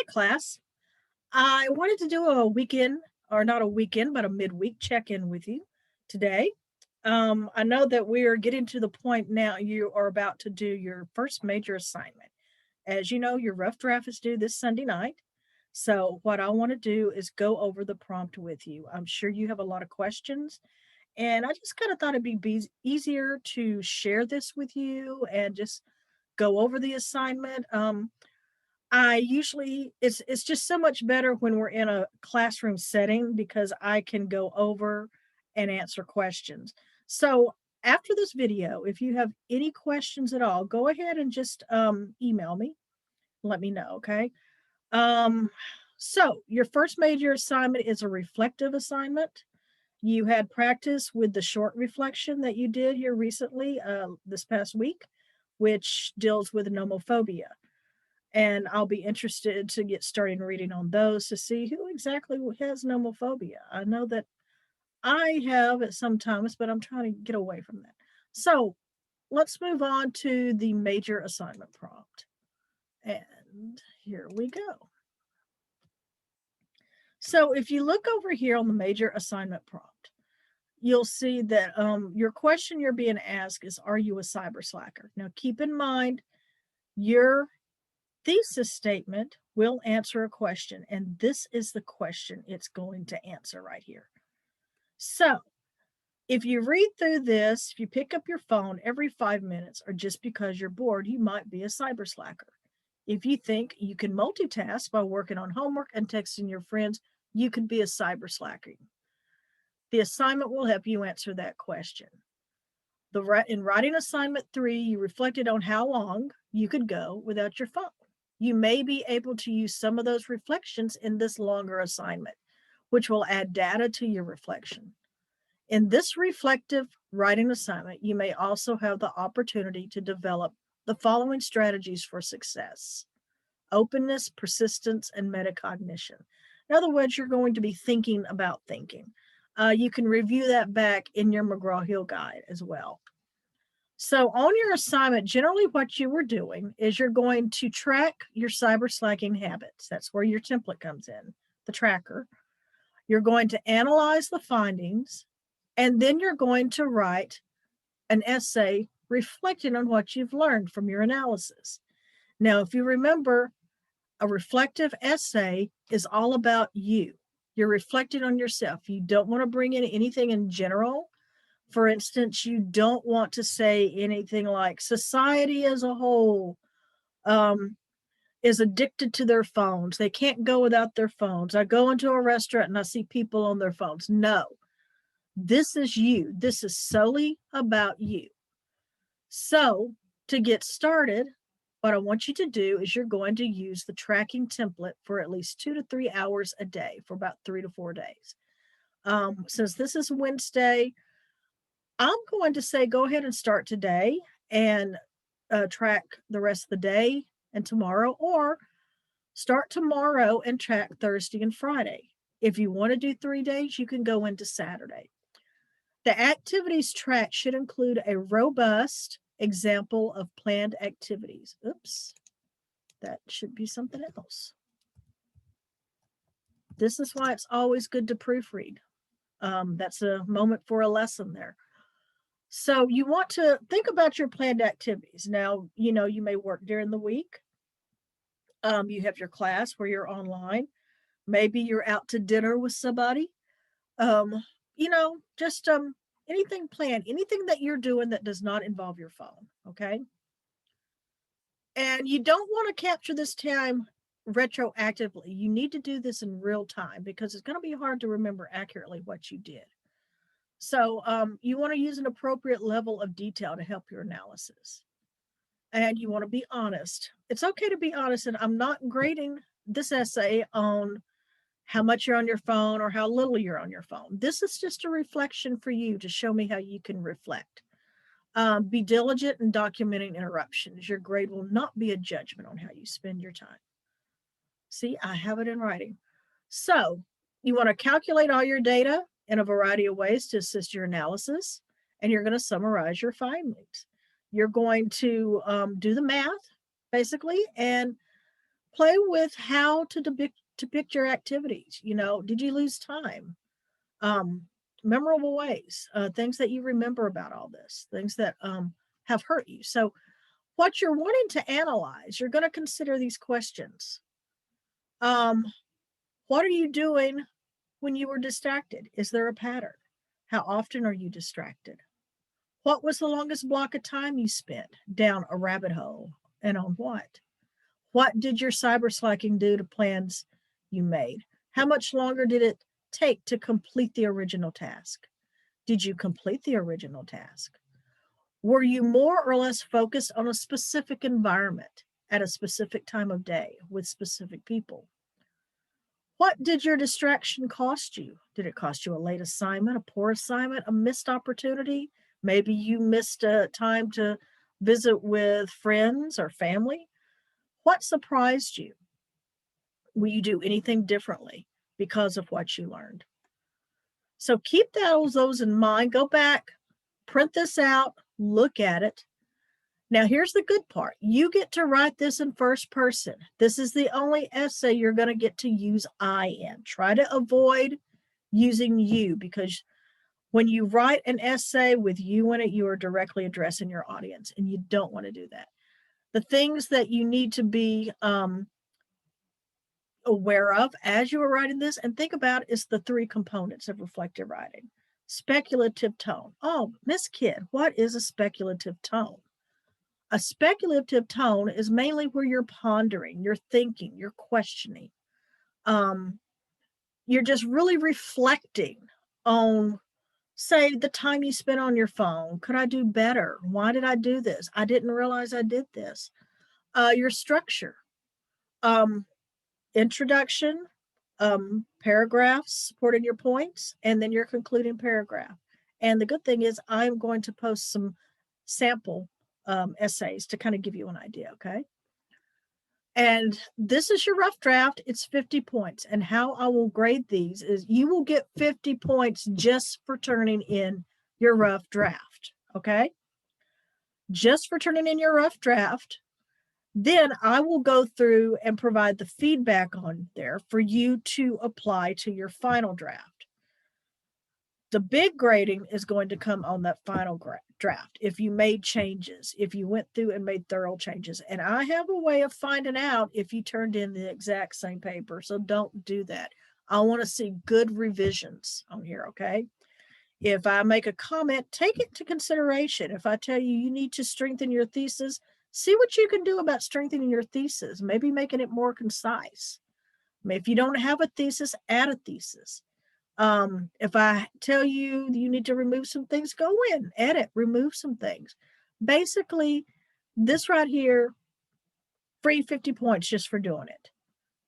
class. I wanted to do a weekend, or not a weekend, but a midweek check in with you today. I know that we are getting to the point now you are about to do your first major assignment. As you know, your rough draft is due this Sunday night. So, what I want to do is go over the prompt with you. I'm sure you have a lot of questions, and I just kind of thought it'd be easier to share this with you and just go over the assignment. I usually it's just so much better when we're in a classroom setting because I can go over and answer questions. So after this video, if you have any questions at all, go ahead and just email me. Let me know, okay? Um, so your first major assignment is a reflective assignment. You had practice with the short reflection that you did here recently, this past week, which deals with nomophobia, and I'll be interested to get started reading on those to see who exactly has nomophobia. I know that I have at some times, but I'm trying to get away from that. So let's move on to the major assignment prompt. And here we go. So if you look over here on the major assignment prompt, you'll see that your question you're being asked is, are you a cyber slacker? Now keep in mind, your thesis statement will answer a question, and this is the question it's going to answer right here. So, if you read through this, if you pick up your phone every 5 minutes, or just because you're bored, you might be a cyber slacker. If you think you can multitask by working on homework and texting your friends, you could be a cyber slacker. The assignment will help you answer that question. In writing assignment 3, you reflected on how long you could go without your phone. You may be able to use some of those reflections in this longer assignment, which will add data to your reflection. In this reflective writing assignment, you may also have the opportunity to develop the following strategies for success: openness, persistence, and metacognition. In other words, you're going to be thinking about thinking. You can review that back in your McGraw-Hill guide as well. So on your assignment, generally what you were doing is you're going to track your cyber slacking habits. That's where your template comes in, the tracker. You're going to analyze the findings, and then you're going to write an essay reflecting on what you've learned from your analysis. Now, if you remember, a reflective essay is all about you. You're reflecting on yourself. You don't want to bring in anything in general. For instance, you don't want to say anything like society as a whole is addicted to their phones. They can't go without their phones. I go into a restaurant and I see people on their phones. No, this is you. This is solely about you. So to get started, what I want you to do is you're going to use the tracking template for at least 2 to 3 hours a day for about 3 to 4 days. Since this is Wednesday, I'm going to say go ahead and start today and track the rest of the day and tomorrow, or start tomorrow and track Thursday and Friday. If you want to do 3 days, you can go into Saturday. The activities track should include a robust example of planned activities. Oops, that should be something else. This is why it's always good to proofread. That's a moment for a lesson there. So you want to think about your planned activities. Now, you may work during the week. You have your class where you're online. Maybe you're out to dinner with somebody. Just anything planned, anything that you're doing that does not involve your phone, okay? And you don't want to capture this time retroactively. You need to do this in real time because it's going to be hard to remember accurately what you did. So you want to use an appropriate level of detail to help your analysis. And you want to be honest. It's okay to be honest, and I'm not grading this essay on how much you're on your phone or how little you're on your phone. This is just a reflection for you to show me how you can reflect. Be diligent in documenting interruptions. Your grade will not be a judgment on how you spend your time. See, I have it in writing. So you want to calculate all your data in a variety of ways to assist your analysis, and you're going to summarize your findings. You're going to do the math, basically, and Play with how to depict your activities. You know, did you lose time? Memorable ways, things that you remember about all this, things that have hurt you. So, what you're wanting to analyze, you're going to consider these questions. What are you doing when you were distracted? Is there a pattern? How often are you distracted? What was the longest block of time you spent down a rabbit hole, and on what? What did your cyber slacking do to plans you made? How much longer did it take to complete the original task? Did you complete the original task? Were you more or less focused on a specific environment at a specific time of day with specific people? What did your distraction cost you? Did it cost you a late assignment, a poor assignment, a missed opportunity? Maybe you missed a time to visit with friends or family. What surprised you? Will you do anything differently because of what you learned? So keep those in mind. Go back, print this out, look at it. Now, here's the good part. You get to write this in first person. This is the only essay you're going to get to use I in. Try to avoid using you, because when you write an essay with you in it, you are directly addressing your audience, and you don't want to do that. The things that you need to be aware of as you are writing this and think about is the three components of reflective writing. Speculative tone. Oh, Miss Kidd, what is a speculative tone? A speculative tone is mainly where you're pondering, you're thinking, you're questioning. You're just really reflecting on, say, the time you spent on your phone. Could I do better? Why did I do this? I didn't realize I did this. Your structure. Introduction, paragraphs supporting your points, and then your concluding paragraph. And the good thing is I'm going to post some sample essays to kind of give you an idea, okay? And this is your rough draft. It's 50 points. And how I will grade these is you will get 50 points just for turning in your rough draft, okay? Just for turning in your rough draft. Then I will go through and provide the feedback on there for you to apply to your final draft. The big grading is going to come on that final draft. If you made changes, if you went through and made thorough changes. And I have a way of finding out if you turned in the exact same paper. So don't do that. I want to see good revisions on here, okay? If I make a comment, take it to consideration. If I tell you you need to strengthen your thesis, see what you can do about strengthening your thesis, maybe making it more concise. If you don't have a thesis, add a thesis. If I tell you you need to remove some things, go in, edit, remove some things. Basically, this right here, free 50 points just for doing it.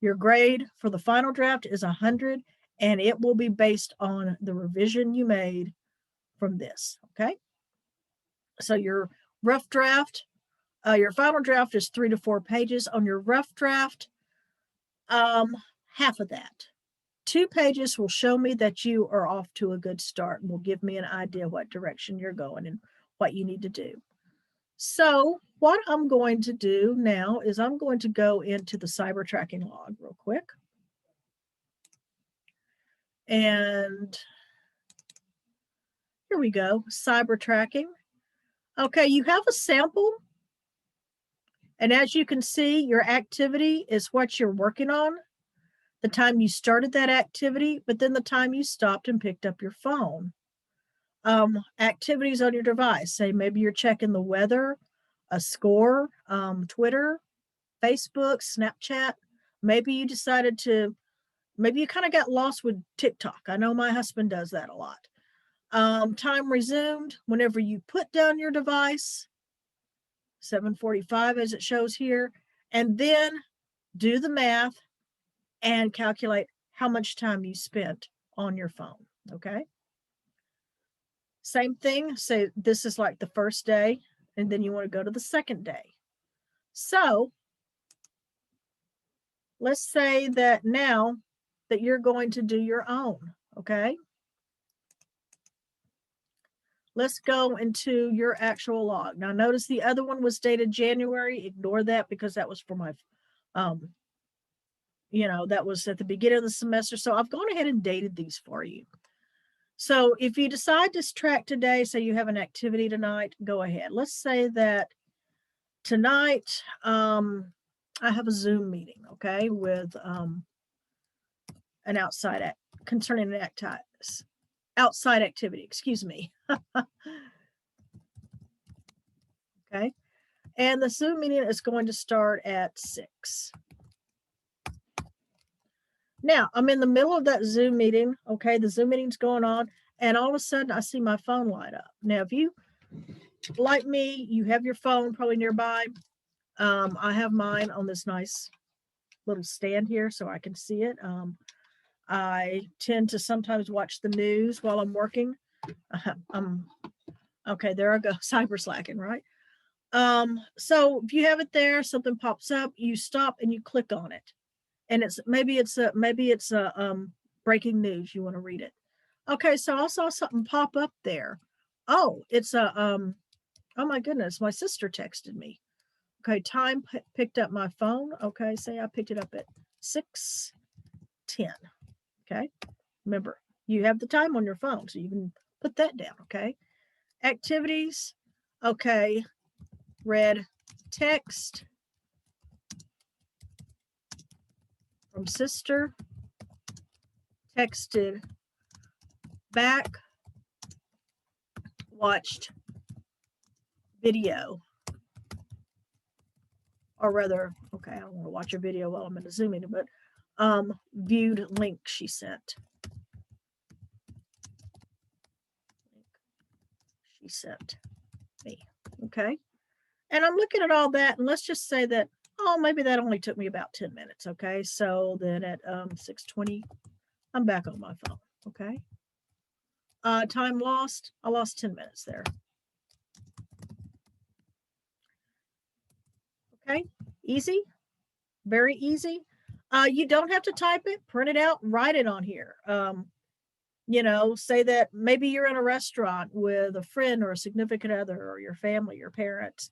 Your grade for the final draft is 100, and it will be based on the revision you made from this, okay? So your rough draft, your final draft is 3 to 4 pages. On your rough draft, half of that. 2 pages will show me that you are off to a good start and will give me an idea what direction you're going and what you need to do. So what I'm going to do now is I'm going to go into the cyber tracking log real quick. And here we go, cyber tracking. Okay, you have a sample. And as you can see, your activity is what you're working on, the time you started that activity, but then the time you stopped and picked up your phone. Activities on your device, say maybe you're checking the weather, a score, Twitter, Facebook, Snapchat. Maybe you decided to, maybe you kind of got lost with TikTok. I know my husband does that a lot. Time resumed whenever you put down your device, 7:45 as it shows here, and then do the math and calculate how much time you spent on your phone, okay? Same thing, say this is like the first day, and then you want to go to the second day. So let's say that now that you're going to do your own, okay? Let's go into your actual log. Now notice the other one was dated January. Ignore that because that was for my that was at the beginning of the semester. So I've gone ahead and dated these for you. So if you decide to track today, say you have an activity tonight, go ahead. Let's say that tonight, I have a Zoom meeting, okay, with an concerning an outside activity, excuse me. Okay. And the Zoom meeting is going to start at 6. Now, I'm in the middle of that Zoom meeting. Okay, the Zoom meeting's going on, and all of a sudden I see my phone light up. Now, if you, like me, you have your phone probably nearby. I have mine on this nice little stand here so I can see it. I tend to sometimes watch the news while I'm working. Okay, there I go, cyber slacking, right? So if you have it there, something pops up, you stop and you click on it. And maybe it's a breaking news. You want to read it. Okay, so I saw something pop up there. Oh, it's oh my goodness, my sister texted me. Okay, time picked up my phone. Okay, say I picked it up at 6:10. Okay, remember, you have the time on your phone, so you can put that down. Okay, activities. Okay, read text from sister, texted back, watched video, or rather, okay, I don't want to watch a video while I'm in a Zoom meeting, but viewed link she sent. She sent me. Okay. And I'm looking at all that, and let's just say that, oh, maybe that only took me about 10 minutes. Okay. So then at 6:20, I'm back on my phone. Okay. Time lost. I lost 10 minutes there. Okay. Easy. Very easy. You don't have to type it, print it out, write it on here. Say that maybe you're in a restaurant with a friend or a significant other or your family, your parents,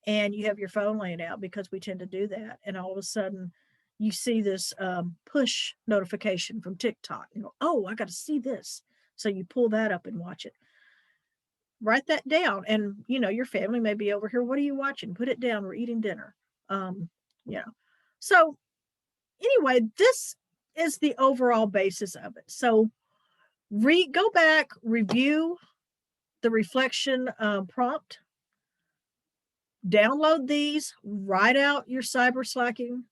and you have your phone laying out, because we tend to do that. And all of a sudden you see this push notification from TikTok. Oh, I got to see this. So you pull that up and watch it. Write that down. And, your family may be over here. What are you watching? Put it down. We're eating dinner. So anyway, this is the overall basis of it. So go back, review the reflection prompt, download these, write out your cyber slacking,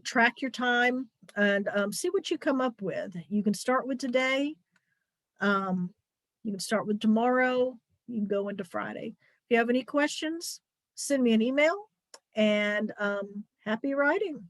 track your time, and see what you come up with. You can start with today. You can start with tomorrow. You can go into Friday. If you have any questions, send me an email, and happy writing.